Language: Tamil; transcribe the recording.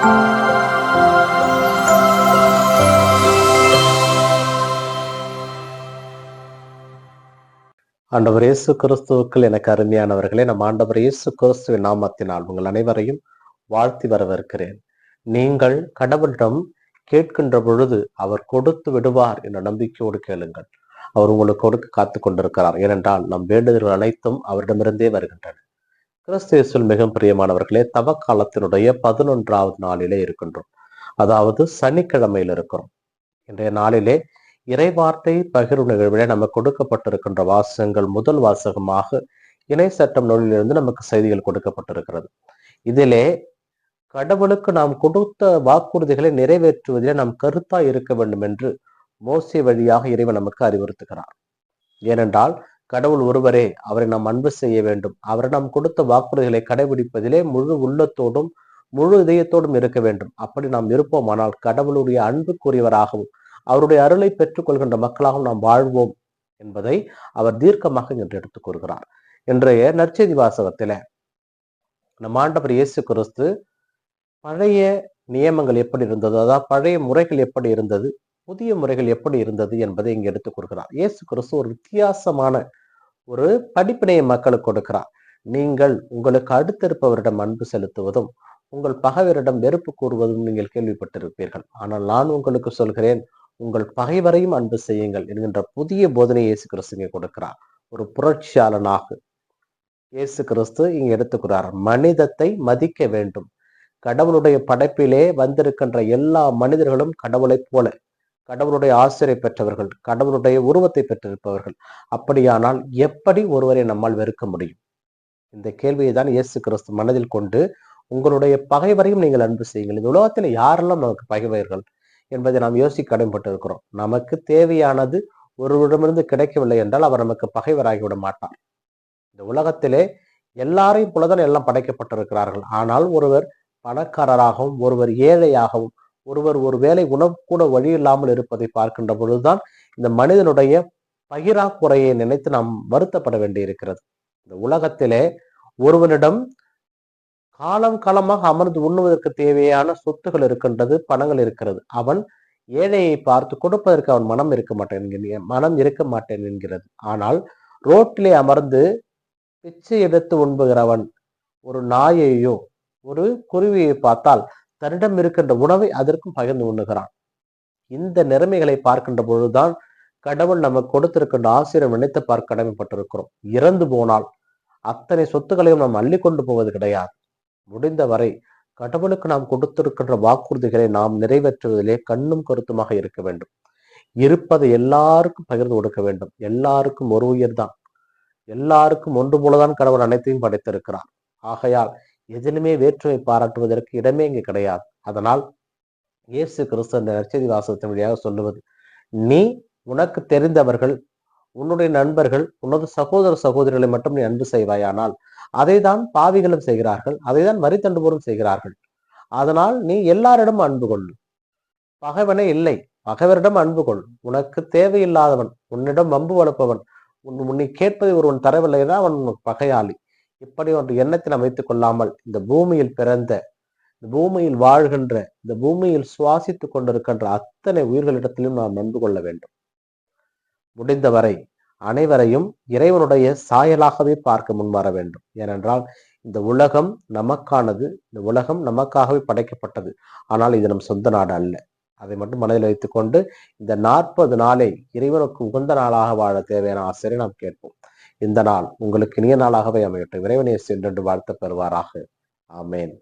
ஆண்டவர் இயேசு கிறிஸ்துவுக்குள் எனக்கு அருமையானவர்களே, நம் ஆண்டவர் இயேசு கிறிஸ்துவின் நாமத்தினால் உங்கள் அனைவரையும் வாழ்த்தி வரவேற்கிறேன். நீங்கள் கடவுளிடம் கேட்கின்ற பொழுது அவர் கொடுத்து விடுவார் என்ற நம்பிக்கையோடு கேளுங்கள். அவர் உங்களுக்கு கொடுக்க காத்து கொண்டிருக்கிறார். ஏனென்றால் நம் வேண்டுதல்கள் அனைத்தும் அவரிடமிருந்தே வருகின்றன. கிறிஸ்து இயேசுவில் மிகவும் பிரியமானவர்களே, தவக்காலத்தினுடைய 11வது நாளிலே இருக்கின்றோம். அதாவது சனிக்கிழமையில் இருக்கிறோம். இன்றைய நாளிலே இறைவார்த்தை பகிர்வு நிகழ்விலே நமக்கு கொடுக்கப்பட்டிருக்கின்ற வாசகங்கள் முதல் வாசகமாக இணை சட்டம் நூலிலிருந்து நமக்கு செய்திகள் கொடுக்கப்பட்டிருக்கிறது. இதிலே கடவுளுக்கு நாம் கொடுத்த வாக்குறுதிகளை நிறைவேற்றுவதிலே நாம் கருத்தாய் இருக்க வேண்டும் என்று மோசே வழியாக இறைவன் நமக்கு அறிவுறுத்துகிறார். ஏனென்றால் கடவுள் ஒருவரே, அவரை நாம் அன்பு செய்ய வேண்டும். அவரை நாம் கொடுத்த வாக்குறுதிகளை கடைபிடிப்பதிலே முழு உள்ளத்தோடும் முழு இதயத்தோடும் இருக்க வேண்டும். அப்படி நாம் இருப்போமானால் கடவுளுடைய அன்புக்குரியவராகவும் அவருடைய அருளை பெற்றுக் கொள்கின்ற மக்களாகவும் நாம் வாழ்வோம் என்பதை அவர் தீர்க்கமாக இன்று எடுத்துக் கூறுகிறார். இன்றைய நற்செய்தி வாசகத்தில நம் ஆண்டவர் இயேசு கிறிஸ்து பழைய நியமங்கள் எப்படி இருந்தது, அதாவது பழைய முறைகள் எப்படி இருந்தது, புதிய முறைகள் எப்படி இருந்தது என்பதை இங்கு எடுத்துக் கூறுகிறார். இயேசு கிறிஸ்து ஒரு வித்தியாசமான ஒரு படிப்பினையை மக்களுக்கு கொடுக்கிறார். நீங்கள் உங்களுக்கு அடுத்திருப்பவரிடம் அன்பு செலுத்துவதும் உங்கள் பகைவரிடம் வெறுப்பு கூறுவதும் நீங்கள் கேள்விப்பட்டிருப்பீர்கள். ஆனால் நான் உங்களுக்கு சொல்கிறேன், உங்கள் பகைவரையும் அன்பு செய்யுங்கள் என்கின்ற புதிய போதனை இயேசு கிறிஸ்து இங்கே கொடுக்கிறார். ஒரு புரட்சியாளனாக இயேசு கிறிஸ்து இங்கே எடுத்துக்கிறார். மனிதத்தை மதிக்க வேண்டும். கடவுளுடைய படைப்பிலே வந்திருக்கின்ற எல்லா மனிதர்களும் கடவுளைப் போல கடவுளுடைய ஆசிரியை பெற்றவர்கள், கடவுளுடைய உருவத்தை பெற்றிருப்பவர்கள். அப்படியானால் எப்படி ஒருவரை நம்மால் வெறுக்க முடியும்? இந்த கேள்வியை தான் இயேசு கிறிஸ்து மனதில் கொண்டு, உங்களுடைய பகைவரையும் நீங்கள் அன்பு செய்யுங்கள். இந்த உலகத்தில் யாரெல்லாம் நமக்கு பகைவர்கள் என்பதை நாம் யோசிக்க கடமைப்பட்டிருக்கிறோம். நமக்கு தேவையானது ஒருவரிடமிருந்து கிடைக்கவில்லை என்றால் அவர் நமக்கு பகைவராகிவிட மாட்டார். இந்த உலகத்திலே எல்லாரையும் போலதான் எல்லாம் படைக்கப்பட்டிருக்கிறார்கள். ஆனால் ஒருவர் பணக்காரராகவும் ஒருவர் ஏழையாகவும் ஒருவர் ஒரு வேளை உணவு கூட வழி இல்லாமல் இருப்பதை பார்க்கின்ற பொழுதுதான் இந்த மனிதனுடைய பகிராக்குறையை நினைத்து நாம் வருத்தப்பட வேண்டியிருக்கிறது. இந்த உலகத்திலே ஒருவனிடம் காலம் காலமாக அமர்ந்து உண்ணுவதற்கு தேவையான சொத்துகள் இருக்கின்றது, பணங்கள் இருக்கிறது. அவன் ஏழையை பார்த்து கொடுப்பதற்கு அவன் மனம் இருக்க மாட்டேன் என்கிறது. ஆனால் ரோட்டிலே அமர்ந்து பிச்சை எடுத்து உண்புகிறவன் ஒரு நாயையோ ஒரு குருவியை பார்த்தால் தன்னிடம் இருக்கின்ற உணவை அதற்கும் பகிர்ந்து உண்ணுகிறான். இந்த நிலைமைகளை பார்க்கின்ற பொழுதுதான் கடவுள் நமக்கு கொடுத்திருக்கின்ற ஆசிரியர் நினைத்து பார்க்க கடமைப்பட்டிருக்கிறோம். இறந்து போனால் அத்தனை சொத்துக்களையும் நாம் அள்ளி கொண்டு போவது கிடையாது. முடிந்தவரை கடவுளுக்கு நாம் கொடுத்திருக்கின்ற வாக்குறுதிகளை நாம் நிறைவேற்றுவதிலே கண்ணும் கருத்துமாக இருக்க வேண்டும். இருப்பதை எல்லாருக்கும் பகிர்ந்து கொடுக்க வேண்டும். எல்லாருக்கும் ஒரு உயிர் தான், எல்லாருக்கும் ஒன்று போலதான் கடவுள் அனைத்தையும் படைத்திருக்கிறார். ஆகையால் எதிலுமே வேற்றுமை பாராட்டுவதற்கு இடமே இங்கு கிடையாது. அதனால் இயேசு கிறிஸ்து அந்த நற்செய்தி வாசகத்தின் வழியாக சொல்லுவது, நீ உனக்கு தெரிந்தவர்கள், உன்னுடைய நண்பர்கள், உனது சகோதர சகோதரிகளை மட்டும் நீ அன்பு செய்வாயானால் அதைதான் பாவிகளும் செய்கிறார்கள், அதைதான் வரி தண்டுபோரும் செய்கிறார்கள். அதனால் நீ எல்லாரிடமும் அன்பு கொள். பகைவனே இல்லை, பகைவரிடம் அன்பு கொள். உனக்கு தேவையில்லாதவன், உன்னிடம் வம்பு வளர்ப்பவன், உன்னை கேட்பதை ஒருவன் தரவில்லைன்னா அவன் உனக்கு பகையாளி. இப்படி ஒன்று எண்ணத்தில் அமைத்துக் கொள்ளாமல் இந்த பூமியில் பிறந்த, இந்த பூமியில் வாழ்கின்ற, இந்த பூமியில் சுவாசித்துக் கொண்டிருக்கின்ற அத்தனை உயிர்களிடத்திலும் நாம் அன்பு கொள்ள வேண்டும். முடிந்தவரை அனைவரையும் இறைவனுடைய சாயலாகவே பார்க்க முன்வர வேண்டும். ஏனென்றால் இந்த உலகம் நமக்கானது, இந்த உலகம் நமக்காகவே படைக்கப்பட்டது. ஆனால் இது நம் சொந்த நாடு அல்ல. அதை மட்டும் மனதில் வைத்துக் கொண்டு இந்த 40 நாளை இறைவனுக்கு உகந்த நாளாக வாழ தேவையான ஆசிரியரை நாம் கேட்போம். இந்த நாள் உங்களுக்கு இனிய நாளாகவே அமையட்டும். இறைவனை சென்று வாழ்த்த பெறுவாராக. ஆமேன்.